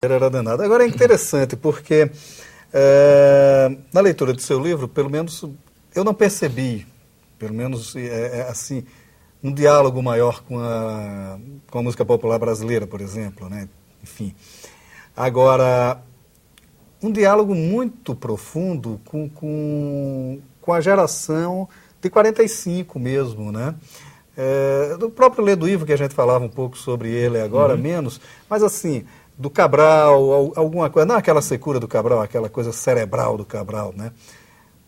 Era danado. Agora é interessante porque na leitura do seu livro, pelo menos eu não percebi, pelo menos assim, um diálogo maior com a música popular brasileira, por exemplo, né? Enfim. Agora, um diálogo muito profundo com a geração de 45 mesmo, né? Do próprio Ledo Ivo, que a gente falava um pouco sobre ele agora, menos, mas assim, do Cabral, alguma coisa, não aquela secura do Cabral, aquela coisa cerebral do Cabral, né?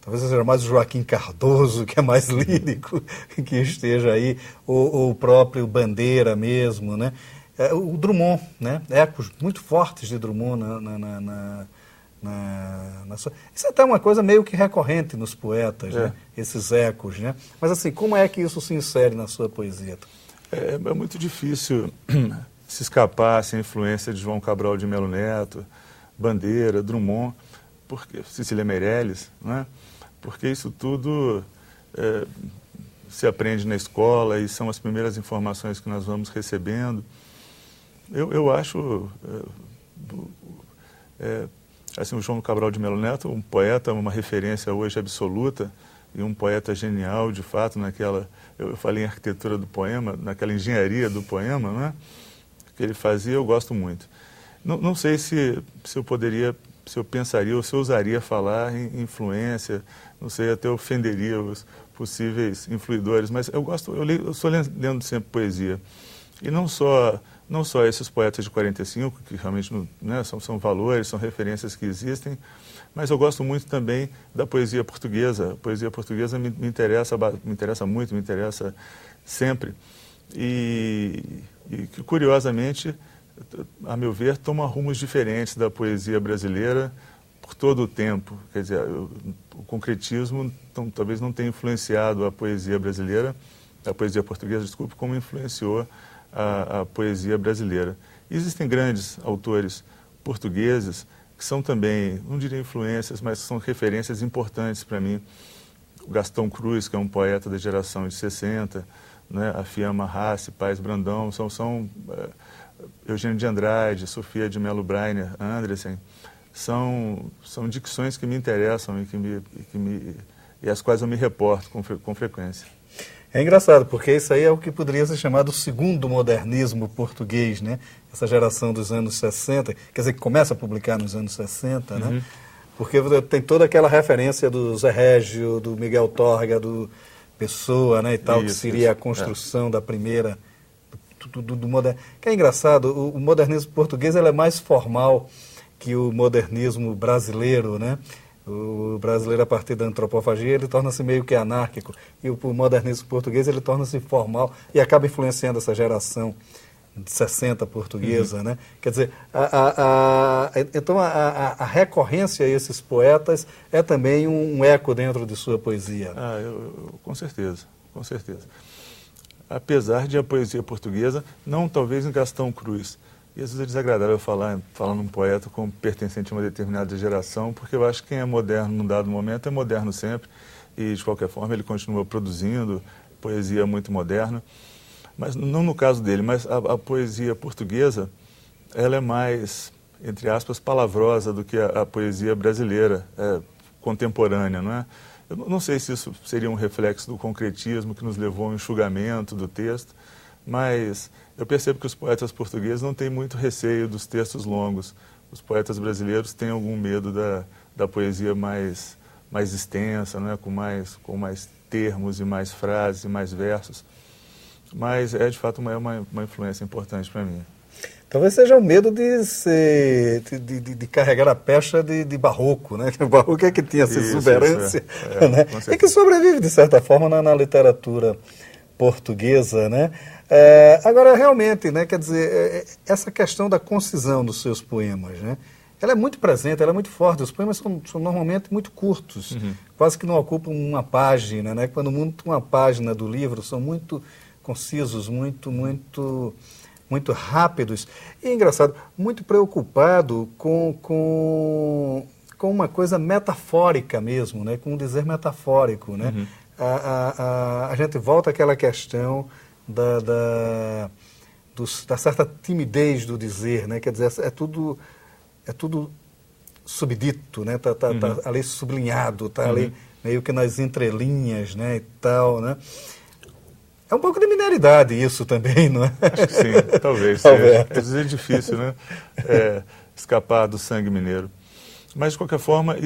Talvez seja mais o Joaquim Cardoso, que é mais lírico, que esteja aí, ou o próprio Bandeira mesmo, né? O Drummond, né? Ecos muito fortes de Drummond Isso é até uma coisa meio que recorrente nos poetas, né? Esses ecos, né? Mas assim, como é que isso se insere na sua poesia? É muito difícil se escapar sem a influência de João Cabral de Melo Neto, Bandeira, Drummond, Cecília Meirelles, né? Porque isso tudo se aprende na escola e são as primeiras informações que nós vamos recebendo. Eu acho, assim, o João Cabral de Melo Neto, um poeta, uma referência hoje absoluta, e um poeta genial, de fato, eu falei em arquitetura do poema, naquela engenharia do poema, né, que ele fazia, eu gosto muito. Não sei se eu poderia, se eu pensaria ou se eu ousaria falar em influência, não sei, até ofenderia os possíveis influidores, mas eu estou lendo sempre poesia. E não só esses poetas de 45, que realmente, né, são valores, são referências que existem, mas eu gosto muito também da poesia portuguesa. A poesia portuguesa me interessa muito, me interessa sempre. E que, curiosamente, a meu ver, toma rumos diferentes da poesia brasileira por todo o tempo. Quer dizer, o concretismo talvez não tenha influenciado a poesia brasileira, a poesia portuguesa, desculpe, como influenciou a poesia brasileira. E existem grandes autores portugueses que são também, não diria influências, mas são referências importantes para mim. O Gastão Cruz, que é um poeta da geração de 60, né? A Fiamma Rassi, Paz Brandão, são Eugênio de Andrade, Sofia de Mello Breiner, Andressen, são dicções que me interessam e às quais eu me reporto com frequência. É engraçado, porque isso aí é o que poderia ser chamado o segundo modernismo português, né? Essa geração dos anos 60, quer dizer, que começa a publicar nos anos 60, né? Porque tem toda aquela referência do Zé Régio, do Miguel Torga, do Pessoa, né, e tal, que seria a construção da primeira, do moderno. Que é engraçado, o modernismo português ele é mais formal que o modernismo brasileiro, né? O brasileiro, a partir da antropofagia, ele torna-se meio que anárquico. E o modernismo português, ele torna-se formal e acaba influenciando essa geração de 60 portuguesa, né? Quer dizer, então a recorrência a esses poetas é também um eco dentro de sua poesia. Com certeza, com certeza. Apesar de a poesia portuguesa, não talvez em Gastão Cruz. E às vezes é desagradável falar num poeta como pertencente a uma determinada geração, porque eu acho que quem é moderno num dado momento é moderno sempre, e de qualquer forma ele continua produzindo poesia muito moderna. Mas não no caso dele, mas a poesia portuguesa, ela é mais, entre aspas, palavrosa do que a poesia brasileira, contemporânea, não é? Eu não sei se isso seria um reflexo do concretismo que nos levou ao enxugamento do texto, mas eu percebo que os poetas portugueses não têm muito receio dos textos longos. Os poetas brasileiros têm algum medo da poesia mais extensa, né? com mais termos e mais frases e mais versos. Mas de fato uma influência importante para mim. Talvez seja o medo de carregar a pecha de barroco, né? O barroco é que tinha essa exuberância, né? E que sobrevive, de certa forma, na literatura portuguesa, né? Agora, realmente, né, quer dizer, essa questão da concisão dos seus poemas, né? Ela é muito presente, ela é muito forte. Os poemas são normalmente muito curtos, quase que não ocupam uma página, né? Quando uma página do livro, são muito concisos, muito rápidos. E é engraçado, muito preocupado com uma coisa metafórica mesmo, né? Com um dizer metafórico, né? A gente volta àquela questão da certa timidez do dizer, né? Quer dizer, é tudo é tudo subdito, né? Tá ali sublinhado, tá ali meio que nas entrelinhas, né, e tal, né? É um pouco de mineridade isso também, não é? Acho que sim, talvez seja. Às vezes é difícil, né? Escapar do sangue mineiro. Mas, de qualquer forma,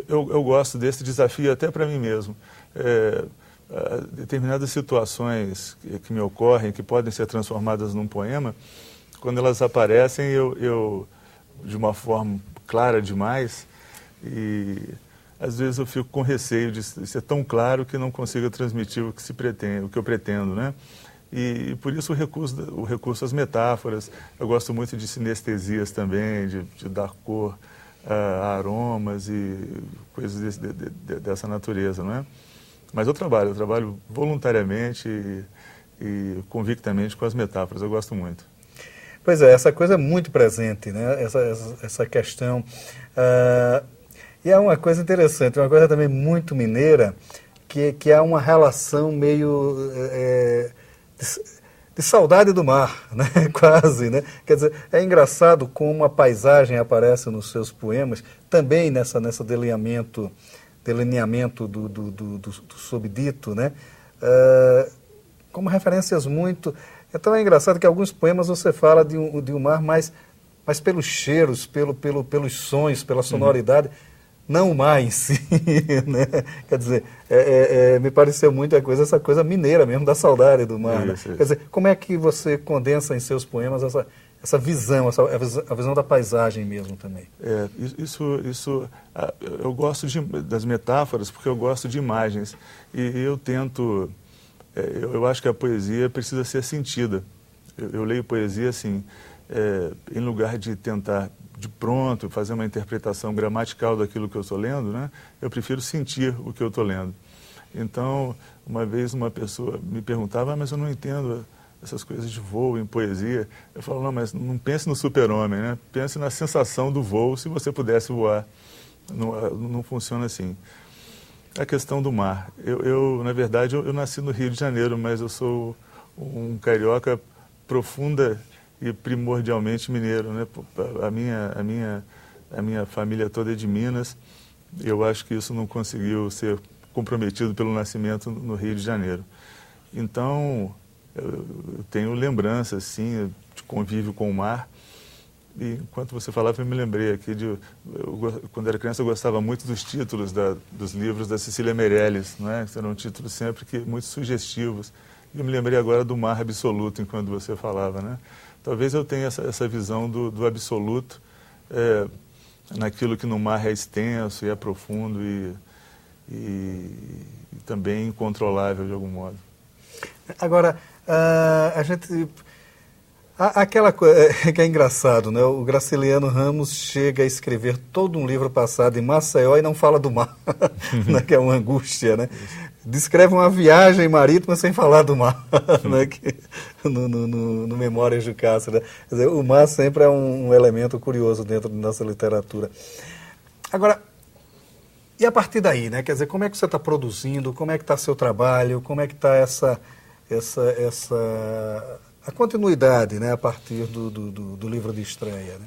eu gosto desse desafio até para mim mesmo. Determinadas situações que me ocorrem, que podem ser transformadas num poema, quando elas aparecem, eu de uma forma clara demais, e às vezes eu fico com receio de ser tão claro que não consiga transmitir o que se pretende, o que eu pretendo, né? E por isso o recurso às metáforas. Eu gosto muito de sinestesias também, de dar cor a aromas e coisas dessa natureza, não é? Mas eu trabalho voluntariamente e convictamente com as metáforas. Eu gosto muito. Pois é, essa coisa é muito presente, né? Essa questão. E é uma coisa interessante, uma coisa também muito mineira, que é uma relação meio de saudade do mar, né? Quase, né? Quer dizer, é engraçado como a paisagem aparece nos seus poemas, também nessa delineamento do subdito, né? Como referências muito... Então é engraçado que alguns poemas você fala de um mar mais pelos cheiros, pelos sons, pela sonoridade, não o mar em si, né? Quer dizer, me pareceu muito essa coisa mineira mesmo, da saudade do mar. Isso, né? Quer dizer, como é que você condensa em seus poemas essa visão, a visão da paisagem mesmo também? Eu gosto das metáforas porque eu gosto de imagens. E eu tento... Eu acho que a poesia precisa ser sentida. Eu leio poesia assim, em lugar de tentar de pronto fazer uma interpretação gramatical daquilo que eu estou lendo, né? Eu prefiro sentir o que eu estou lendo. Então, uma vez uma pessoa me perguntava, mas eu não entendo essas coisas de voo em poesia. Eu falo, não, mas não pense no super-homem, né? Pense na sensação do voo se você pudesse voar. Não funciona assim. A questão do mar. Na verdade, eu nasci no Rio de Janeiro, mas eu sou um carioca profunda e primordialmente mineiro, né? A minha família toda é de Minas. Eu acho que isso não conseguiu ser comprometido pelo nascimento no Rio de Janeiro. Então, eu tenho lembranças, sim, de convívio com o mar. E enquanto você falava, eu me lembrei aqui quando era criança, eu gostava muito dos títulos dos livros da Cecília Meirelles, não é? Eram títulos sempre muito sugestivos. E eu me lembrei agora do mar absoluto, enquanto você falava, né? Talvez eu tenha essa visão do absoluto, naquilo que no mar é extenso e é profundo e também incontrolável de algum modo. Agora, a gente... Aquela coisa que é engraçado, né? O Graciliano Ramos chega a escrever todo um livro passado em Maceió e não fala do mar, né? Que é uma angústia, né? Descreve uma viagem marítima sem falar do mar, né? No Memórias de Castro, né? Quer dizer, o mar sempre é um elemento curioso dentro da nossa literatura. Agora, e a partir daí, né? Quer dizer, como é que você está produzindo, como é que está seu trabalho, como é que está a continuidade, né, a partir do livro de estreia? Né?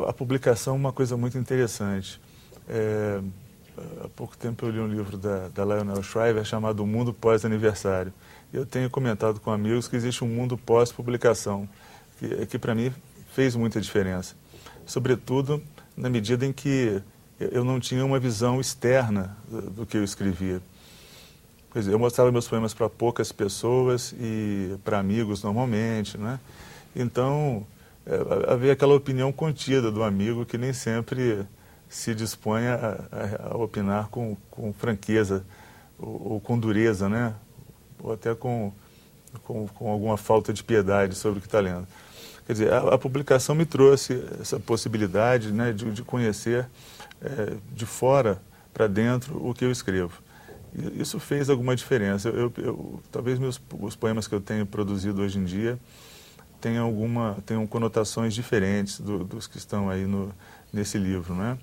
A publicação é uma coisa muito interessante. Há pouco tempo eu li um livro da Lionel Shriver chamado O Mundo Pós-Aniversário. Eu tenho comentado com amigos que existe um mundo pós-publicação, que para mim fez muita diferença. Sobretudo na medida em que eu não tinha uma visão externa do que eu escrevia. Quer dizer, eu mostrava meus poemas para poucas pessoas e para amigos normalmente, né? Então, havia aquela opinião contida do amigo que nem sempre se dispõe a opinar com franqueza ou com dureza, né? Ou até com alguma falta de piedade sobre o que está lendo. Quer dizer, a publicação me trouxe essa possibilidade, né, de conhecer de fora para dentro o que eu escrevo. Isso fez alguma diferença. Talvez os poemas que eu tenho produzido hoje em dia tenham conotações diferentes dos que estão aí nesse livro, né?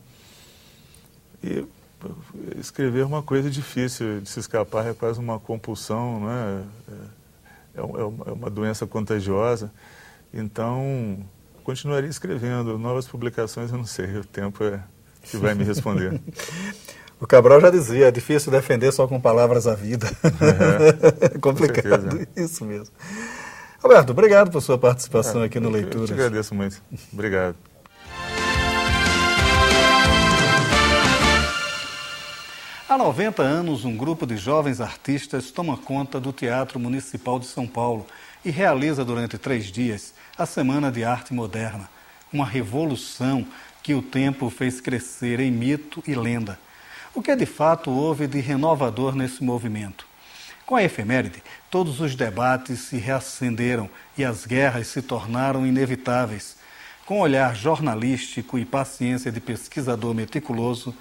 E escrever é uma coisa difícil de se escapar, é quase uma compulsão, né? É uma doença contagiosa. Então, continuaria escrevendo. Novas publicações, eu não sei, o tempo é que vai me responder. O Cabral já dizia, é difícil defender só com palavras a vida. É complicado, isso mesmo. Roberto, obrigado por sua participação aqui no Leituras. Eu te agradeço muito. Obrigado. Há 90 anos, um grupo de jovens artistas toma conta do Teatro Municipal de São Paulo e realiza durante 3 dias a Semana de Arte Moderna, uma revolução que o tempo fez crescer em mito e lenda. O que de fato houve de renovador nesse movimento? Com a efeméride, todos os debates se reacenderam e as guerras se tornaram inevitáveis. Com olhar jornalístico e paciência de pesquisador meticuloso,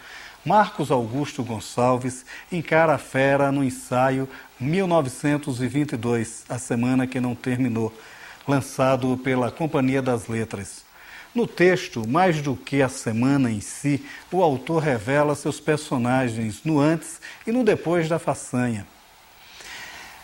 Marcos Augusto Gonçalves encara a fera no ensaio 1922, A Semana que Não Terminou, lançado pela Companhia das Letras. No texto, mais do que a semana em si, o autor revela seus personagens no antes e no depois da façanha.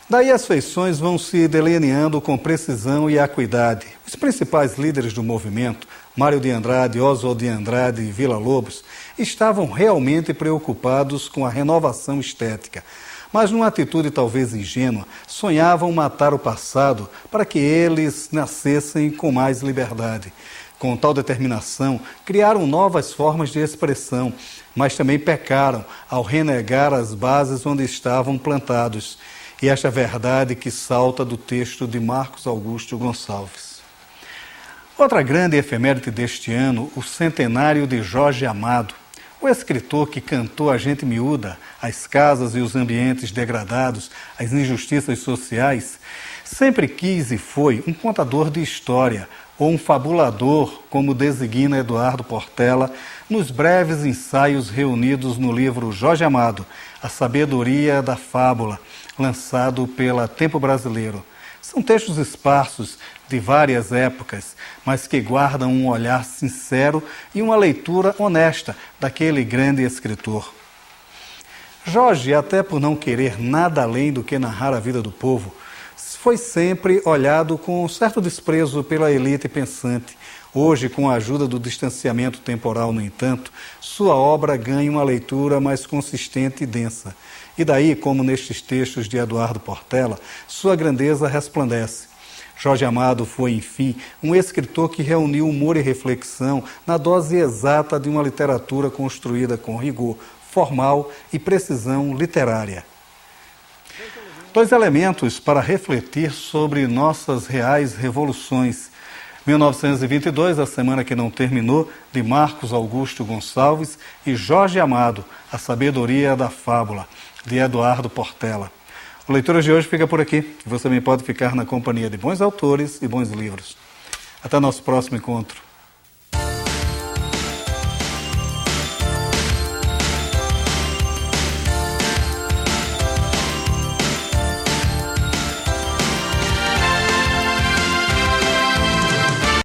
Daí as feições vão se delineando com precisão e acuidade. Os principais líderes do movimento, Mário de Andrade, Oswald de Andrade e Villa-Lobos, estavam realmente preocupados com a renovação estética, mas numa atitude talvez ingênua, sonhavam matar o passado para que eles nascessem com mais liberdade. Com tal determinação, criaram novas formas de expressão, mas também pecaram ao renegar as bases onde estavam plantados. E esta verdade que salta do texto de Marcos Augusto Gonçalves. Outra grande efeméride deste ano, o centenário de Jorge Amado, o escritor que cantou a gente miúda, as casas e os ambientes degradados, as injustiças sociais, sempre quis e foi um contador de história, ou um fabulador, como designa Eduardo Portela, nos breves ensaios reunidos no livro Jorge Amado, A Sabedoria da Fábula, lançado pela Tempo Brasileiro. São textos esparsos de várias épocas, mas que guardam um olhar sincero e uma leitura honesta daquele grande escritor. Jorge, até por não querer nada além do que narrar a vida do povo, foi sempre olhado com certo desprezo pela elite pensante. Hoje, com a ajuda do distanciamento temporal, no entanto, sua obra ganha uma leitura mais consistente e densa. E daí, como nestes textos de Eduardo Portela, sua grandeza resplandece. Jorge Amado foi, enfim, um escritor que reuniu humor e reflexão na dose exata de uma literatura construída com rigor formal e precisão literária. 2 elementos para refletir sobre nossas reais revoluções. 1922, A Semana que Não Terminou, de Marcos Augusto Gonçalves, e Jorge Amado, A Sabedoria da Fábula, de Eduardo Portela. O Leituras de hoje fica por aqui. Você também pode ficar na companhia de bons autores e bons livros. Até nosso próximo encontro.